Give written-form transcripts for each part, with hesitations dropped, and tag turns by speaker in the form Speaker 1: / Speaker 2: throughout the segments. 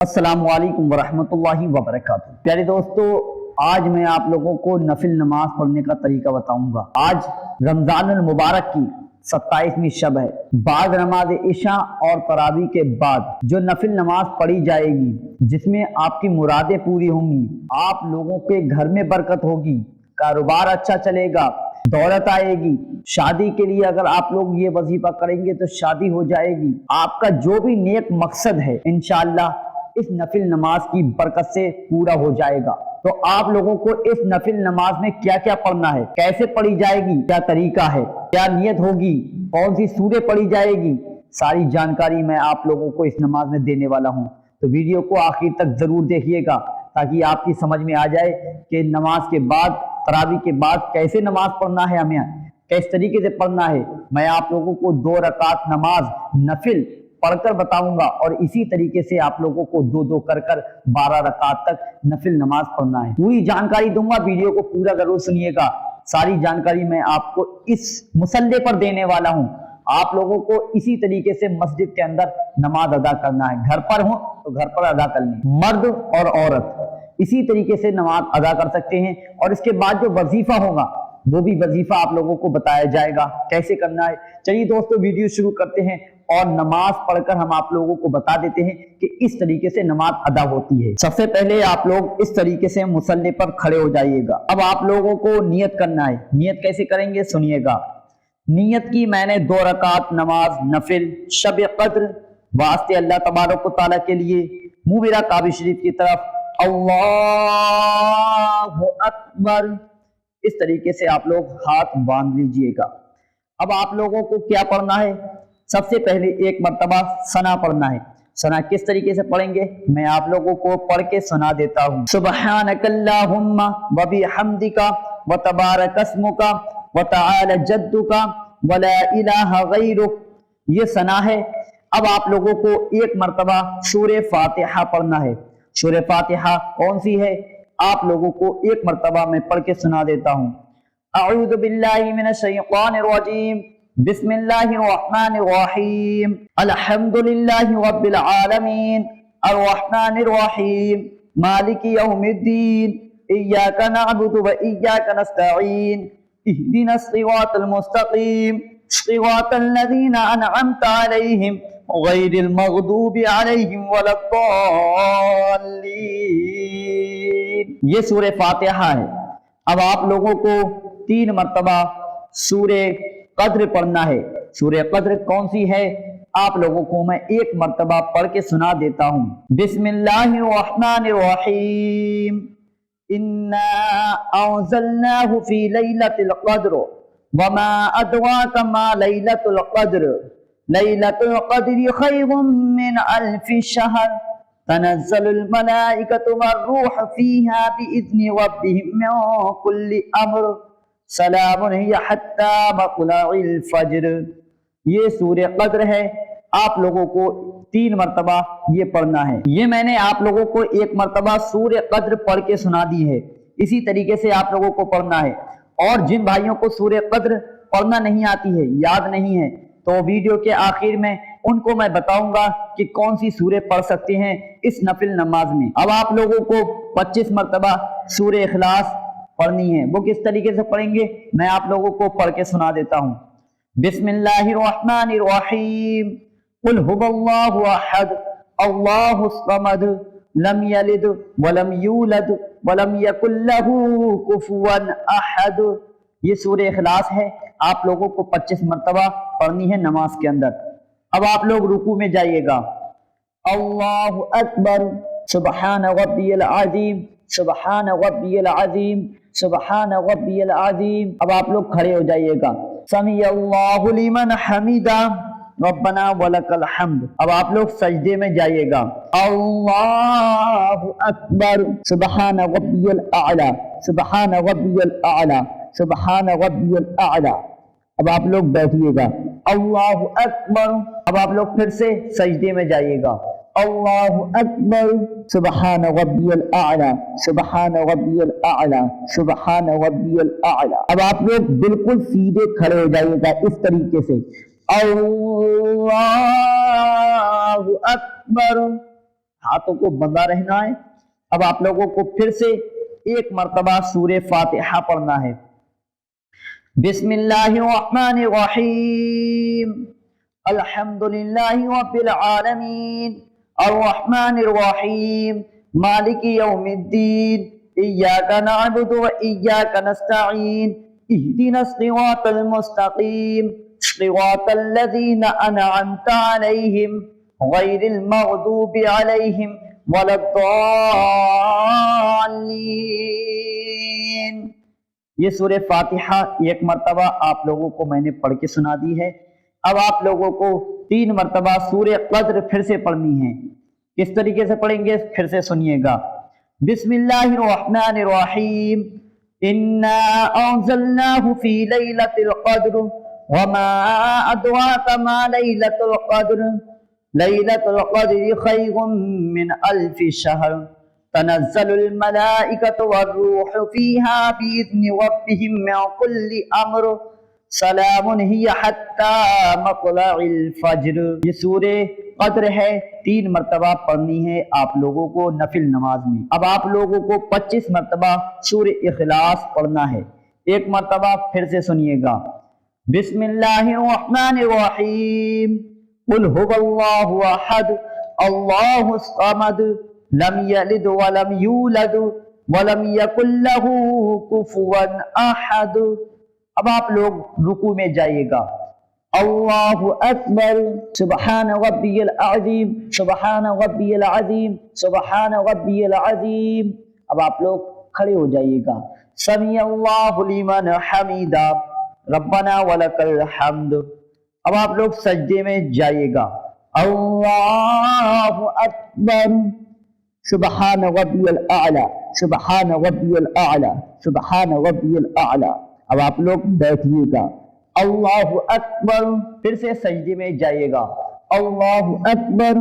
Speaker 1: السلام علیکم ورحمۃ اللہ وبرکاتہ۔ پیارے دوستو، آج میں آپ لوگوں کو نفل نماز پڑھنے کا طریقہ بتاؤں گا۔ آج رمضان المبارک کی 27ویں شب ہے۔ بعد نماز عشاء اور تراویح کے بعد جو نفل نماز پڑھی جائے گی، جس میں آپ کی مرادیں پوری ہوں گی، آپ لوگوں کے گھر میں برکت ہوگی، کاروبار اچھا چلے گا، دولت آئے گی، شادی کے لیے اگر آپ لوگ یہ وظیفہ کریں گے تو شادی ہو جائے گی، آپ کا جو بھی نیک مقصد ہے انشاءاللہ اس نفل نماز کی برکت سے پورا ہو جائے گا۔ تو آپ لوگوں کو اس نفل نماز میں کیا کیا پڑھنا ہے، کیسے پڑھی جائے گی، کیا طریقہ ہے، کیا نیت ہوگی، کون سی سورہ پڑھی جائے گی، ساری جانکاری میں آپ لوگوں کو اس نماز میں دینے والا ہوں۔ تو ویڈیو کو آخر تک ضرور دیکھیے گا تاکہ آپ کی سمجھ میں آ جائے کہ نماز کے بعد، تراویح کے بعد کیسے نماز پڑھنا ہے، ہمیں کس طریقے سے پڑھنا ہے۔ میں آپ لوگوں کو 2 رکعت نماز نفل پڑھ کر بتاؤں گا اور اسی طریقے سے آپ لوگوں کو 2 کر 12 رکعت تک نفل نماز پڑھنا ہے۔ پوری جانکاری دوں گا، ویڈیو کو پورا ضرور سنیے گا۔ ساری جانکاری میں آپ کو اس مصلی پر دینے والا ہوں۔ آپ لوگوں کو اسی طریقے سے مسجد کے اندر نماز ادا کرنا ہے، گھر پر ہوں تو گھر پر ادا کرنی، مرد اور عورت اسی طریقے سے نماز ادا کر سکتے ہیں۔ اور اس کے بعد جو وظیفہ ہوگا وہ بھی وظیفہ آپ لوگوں کو بتایا جائے گا کیسے کرنا ہے۔ چلیے دوستو، ویڈیو شروع کرتے ہیں اور نماز پڑھ کر ہم آپ لوگوں کو بتا دیتے ہیں کہ اس طریقے سے نماز ادا ہوتی ہے۔ سب سے پہلے آپ لوگ اس طریقے سے مصلی پر کھڑے ہو جائیے گا۔ اب آپ لوگوں کو نیت کرنا ہے۔ نیت کیسے کریں گے سنیے گا۔ نیت کی میں نے 2 رکعت نماز نفل شب قدر واسطے اللہ تبارک و تعالیٰ کے لیے، منہ میرا کعبہ شریف کی طرف، اللہ اکبر، اس طریقے سے آپ لوگ ہاتھ باندھ لیجئے گا۔ اب آپ لوگوں کو کیا پڑھنا ہے؟ سب سے پہلے ایک مرتبہ ثنا پڑھنا ہے۔ ثنا کس طریقے سے پڑھیں گے میں آپ لوگوں کو پڑھ کے سنا دیتا ہوں۔ سبحانک اللہم وبحمدک وتبارک اسمک وتعالی جدک ولا الہ غیرک، یہ ثنا ہے۔ اب آپ لوگوں کو ایک مرتبہ سورہ فاتحہ پڑھنا ہے۔ سورہ فاتحہ کون سی ہے آپ لوگوں کو ایک مرتبہ میں پڑھ کے سنا دیتا ہوں۔ اعوذ باللہ من الشیطان الرجیم، بسم اللہ الرحمن الرحیم، الحمد للہ رب العالمین، الرحمن الرحیم، مالک یوم الدین، ایاک نعبد و ایاک نستعین، اہدنا الصراط المستقیم، صراط الذین انعمت علیہم غیر المغضوب علیہم ولا الضالین۔ یہ سورہ فاتحہ ہے۔ اب آپ لوگوں کو 3 مرتبہ سورہ قدر پڑھنا ہے۔ سورہ قدر کون سی ہے آپ لوگوں کو میں ایک مرتبہ پڑھ کے سنا دیتا ہوں۔ بسم اللہ الرحمن الرحیم، انا انزلناہ فی لیلۃ القدر وما ادراک ما لیلۃ القدر، لیلۃ القدر خیر من الف شہر، تنزل الملائکۃ والروح فیہا بإذن ربہم من کل امر، سلام ہی حتی مطلع الفجر۔ یہ سورہ قدر ہے۔ آپ لوگوں کو 3 مرتبہ یہ پڑھنا ہے۔ یہ میں نے آپ لوگوں کو ایک مرتبہ سورہ قدر پڑھ کے سنا دی ہے، اسی طریقے سے آپ لوگوں کو پڑھنا ہے۔ اور جن بھائیوں کو سورہ قدر پڑھنا نہیں آتی ہے، یاد نہیں ہے، تو ویڈیو کے آخر میں ان کو میں بتاؤں گا کہ کون سی سورہ پڑھ سکتے ہیں اس نفل نماز میں۔ اب آپ لوگوں کو 25 مرتبہ سورہ اخلاص پڑھنی ہے۔ وہ کس طریقے سے پڑھیں گے میں آپ لوگوں کو پڑھ کے سنا دیتا ہوں۔ بسم اللہ الرحمن الرحیم، قل هو اللہ احد اللہ الصمد لم یلد ولم یولد ولم یکن له کفوا احد۔ یہ سورہ اخلاص ہے۔ آپ لوگوں کو 25 مرتبہ پڑھنی ہے نماز کے اندر۔ اب آپ لوگ رکوع میں جائیے گا۔ اللہ اکبر، سبحان ربی العظیم، سبحان ربی العظیم، سبحان ربی العظیم۔ اب آپ لوگ کھڑے ہو جائیے گا۔ سمیع اللہ لمن حمیدہ، ربنا ولک الحمد۔ اب آپ لوگ سجدے میں جائیے گا۔ اللہ اکبر، سبحان ربی الاعلی، سبحان ربی الاعلی، سبحان ربی الاعلی۔ اب آپ لوگ بیٹھیے گا۔ اللہ اکبر۔ اب آپ لوگ پھر سے سجدے میں جائیے گا۔ اللہ اکبر، سبحان ربی الاعلی، سبحان ربی الاعلی، سبحان ربی الاعلی۔ اب آپ لوگ بالکل سیدھے کھڑے ہو جائیے گا اس طریقے سے۔ اللہ اکبر، ہاتھوں کو بندھا رہنا ہے۔ اب آپ لوگوں کو پھر سے ایک مرتبہ سورہ فاتحہ پڑھنا ہے۔ بسم اللہ الرحمن الرحیم، الحمد للہ رب العالمین، الرحمن الرحیم، مالک یوم الدین، ایاک نعبد و ایاک نستعین، اہدنا الصراط المستقیم، صراط الذین انعمت علیہم غیر المغضوب علیہم ولا الضالین۔ یہ سورہ فاتحہ ایک مرتبہ آپ لوگوں کو میں نے پڑھ کے سنا دی ہے۔ اب آپ لوگوں کو 3 مرتبہ سورہ قدر پھر سے پڑھنی ہے۔ کس طریقے سے پڑھیں گے پھر سے سنیے گا۔ بسم اللہ الرحمن الرحیم، انا انزلناہ فی لیلۃ القدر وما ادراک ما لیلۃ القدر، لیلۃ القدر خیر من الف شہر، تنزل الملائکۃ والروح فیہا بإذن ربہم من کل امر، سلام ہی حتی مطلع الفجر۔ یہ سورہ قدر ہے، 3 مرتبہ پڑھنی ہے آپ لوگوں کو نفل نماز میں۔ اب آپ لوگوں کو 25 مرتبہ سورہ اخلاص پڑھنا ہے۔ ایک مرتبہ پھر سے سنیے گا۔ بسم اللہ الرحمن الرحیم، قل هو اللہ احد اللہ الصمد لم یلد ولم یولد ولم یکن لہ کفوا احد۔ اب آپ لوگ رکوع میں جائیے گا۔ اللہ اکبر، سبحان ربی العظیم، سبحان ربی العظیم، سبحان ربی العظیم۔ اب آپ لوگ کھڑے ہو جائیے گا۔ سمیع اللہ لمن حمیدہ، ربنا ولک الحمد۔ اب آپ لوگ سجدے میں جائیے گا۔ اللہ اکبر، سبحان ربی الاعلی، سبحان ربی الاعلی، سبحان ربی الاعلی۔ اب آپ لوگ بیٹھیے گا۔ اللہ اکبر، پھر سے سجدے میں جائیے گا۔ اللہ اکبر،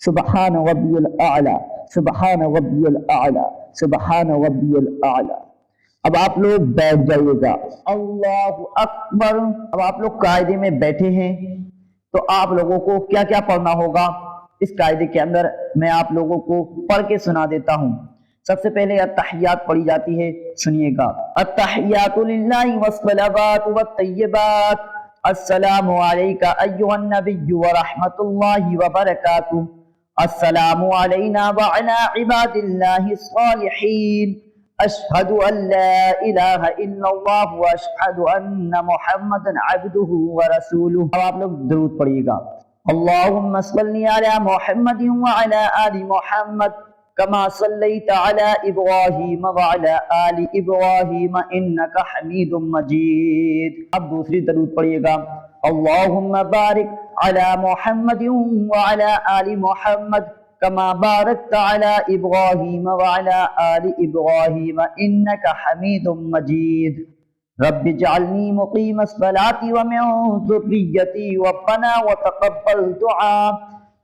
Speaker 1: سبحان ربی الاعلی، سبحان ربی الاعلی، سبحان ربی الاعلی۔ اب آپ لوگ بیٹھ جائیے گا۔ اللہ اکبر۔ اب آپ لوگ قاعدے میں بیٹھے ہیں تو آپ لوگوں کو کیا کیا پڑھنا ہوگا اس قاعدے کے اندر میں آپ لوگوں کو پڑھ کے سنا دیتا ہوں۔ سب سے پہلے التحیات پڑھی جاتی ہے، سنیے گا۔ التحیات للہ والصلوات والطیبات، السلام علیک ایھا النبی ورحمۃ اللہ وبرکاتہ، السلام علینا وعلی عباد اللہ الصالحین، اشہد ان لا الہ الا اللہ واشہد ان محمدا عبدہ ورسولہ۔ اب آپ لوگ درود پڑھیے گا۔ اللہم صلی علی محمد وعلی آل محمد کما صلیت علی ابراہیم وعلی آل ابراہیم انک حمید مجید۔ اب دوسری درود پڑھیے گا۔ اللہم بارک علی محمد وعلی آل محمد کما بارکت علی ابراہیم وعلی آل ابراہیم انک حمید مجید۔ رب اجعلنی مقیم الصلاۃ ومن ذریتی ربنا وتقبل دعاء،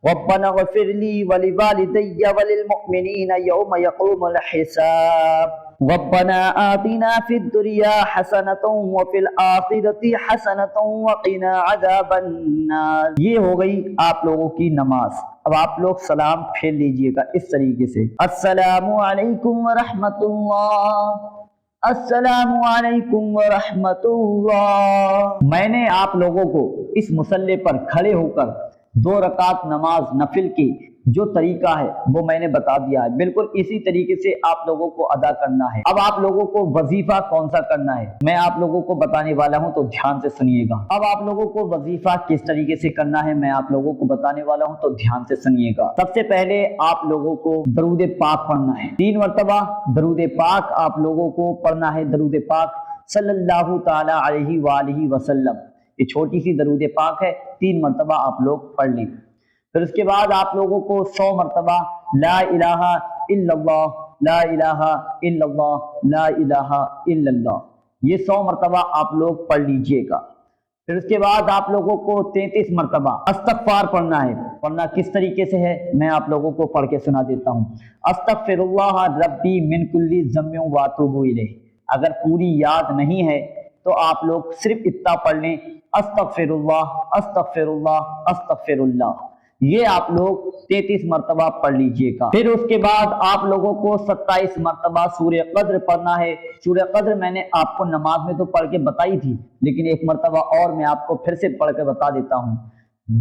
Speaker 1: ربنا اغفر لی ولوالدی وللمؤمنین یوم یقوم الحساب، ربنا آتنا فی الدنیا حسنۃ وفی الآخرۃ حسنۃ وقنا عذاب النار۔ یہ ہو گئی آپ لوگوں کی نماز۔ اب آپ لوگ سلام پھیر لیجئے گا اس طریقے سے۔ السلام علیکم ورحمۃ اللہ، السلام علیکم ورحمۃ اللہ۔ میں نے آپ لوگوں کو اس مصلی پر کھڑے ہو کر 2 رکعت نماز نفل کی جو طریقہ ہے وہ میں نے بتا دیا ہے، بالکل اسی طریقے سے آپ لوگوں کو ادا کرنا ہے۔ اب آپ لوگوں کو وظیفہ کون سا کرنا ہے میں آپ لوگوں کو بتانے والا ہوں، تو دھیان سے سنیے گا۔ اب آپ لوگوں کو وظیفہ کس طریقے سے کرنا ہے میں آپ لوگوں کو بتانے والا ہوں، تو دھیان سے سنیے گا۔ سب سے پہلے آپ لوگوں کو درود پاک پڑھنا ہے، 3 مرتبہ درود پاک آپ لوگوں کو پڑھنا ہے۔ درود پاک صلی اللہ تعالی علیہ وآلہ وسلم، یہ چھوٹی سی درود پاک ہے، 3 مرتبہ آپ لوگ پڑھ لیں۔ پھر اس کے بعد آپ لوگوں کو 100 مرتبہ لا الہ الا اللہ، لا الہ الا اللہ، لا الہ الا اللہ، یہ 100 مرتبہ آپ لوگ پڑھ لیجئے گا۔ پھر اس کے بعد آپ لوگوں کو 33 مرتبہ استغفار پڑھنا ہے۔ پڑھنا کس طریقے سے ہے میں آپ لوگوں کو پڑھ کے سنا دیتا ہوں۔ استغفر اللہ ربی من کل ذنب واتوب الیہ۔ اگر پوری یاد نہیں ہے تو آپ لوگ صرف اتنا پڑھ لیں، استغفر اللہ، استغفر اللہ، استغفر اللہ۔ یہ آپ لوگ 33 مرتبہ پڑھ لیجئے گا۔ پھر اس کے بعد آپ لوگوں کو 27 مرتبہ سورہ قدر پڑھنا ہے۔ سورہ قدر میں نے آپ کو نماز میں تو پڑھ کے بتائی تھی، لیکن ایک مرتبہ اور میں آپ کو پھر سے پڑھ کے بتا دیتا ہوں۔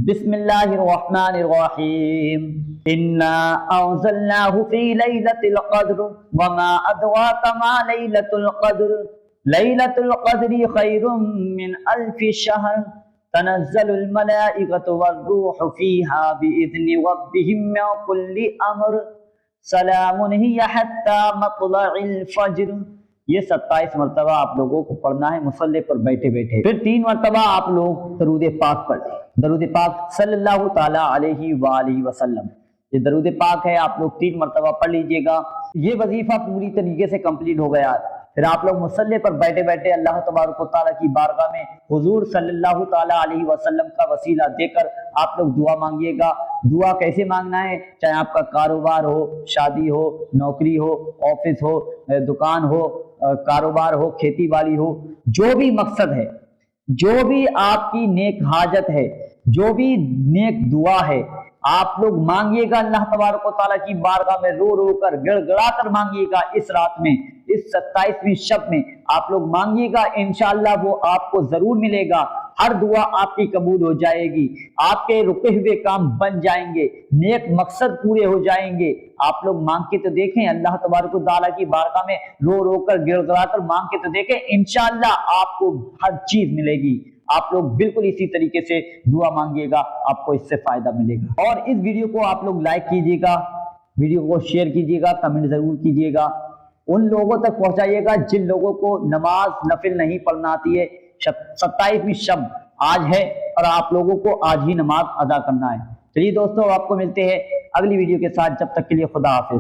Speaker 1: بسم اللہ الرحمن الرحیم، انا انزلناہ فی لیلۃ القدر وما ادراک ما لیلۃ القدر، لیلۃ القدر خیر من الف شہر، تنزل الملائکۃ والروح فیہا بإذن ربہم من کل امر، سلام ہی حتی مطلع الفجر۔ یہ 27 مرتبہ آپ لوگوں کو پڑھنا ہے مصلی پر بیٹھے بیٹھے۔ پھر 3 مرتبہ آپ لوگ درود پاک پڑھ لیں، درود پاک صلی اللہ تعالی علیہ وآلہ وسلم۔ یہ درود پاک ہے، آپ لوگ 3 مرتبہ پڑھ لیجئے گا۔ یہ وظیفہ پوری طریقے سے کمپلیٹ ہو گیا۔ پھر آپ لوگ مصلی پر بیٹھے بیٹھے اللہ تبارک و تعالیٰ کی بارگاہ میں حضور صلی اللہ تعالیٰ علیہ وسلم کا وسیلہ دے کر آپ لوگ دعا مانگیے گا۔ دعا کیسے مانگنا ہے؟ چاہے آپ کا کاروبار ہو، شادی ہو، نوکری ہو، آفس ہو، دکان ہو، کاروبار ہو، کھیتی باڑی ہو، جو بھی مقصد ہے، جو بھی آپ کی نیک حاجت ہے، جو بھی نیک دعا ہے، آپ لوگ مانگیے گا اللہ تبارک و تعالیٰ کی بارگاہ میں، رو رو کر گڑ گڑا کر مانگیے گا۔ اس رات میں، اس 27ویں شب میں آپ لوگ مانگیے گا، انشاءاللہ وہ آپ کو ضرور ملے گا۔ ہر دعا آپ کی قبول ہو جائے گی، آپ کے رکے ہوئے کام بن جائیں گے، نیک مقصد پورے ہو جائیں گے۔ آپ لوگ مانگ کے تو دیکھیں، اللہ تبارک و تعالیٰ کی بارگاہ میں رو رو کر گڑ گڑا کر مانگ کے تو دیکھیں، انشاءاللہ آپ کو ہر چیز ملے گی۔ آپ لوگ بالکل اسی طریقے سے دعا مانگیے گا، آپ کو اس سے فائدہ ملے گا۔ اور اس ویڈیو کو آپ لوگ لائک کیجیے گا، ویڈیو کو شیئر کیجیے گا، کمنٹ ضرور کیجیے گا، ان لوگوں تک پہنچائیے گا جن لوگوں کو نماز نفل نہیں پڑھنا آتی ہے۔ 27ویں شب آج ہے اور آپ لوگوں کو آج ہی نماز ادا کرنا ہے۔ چلیے دوستو، آپ کو ملتے ہیں اگلی ویڈیو کے ساتھ، جب تک کے لیے خدا حافظ۔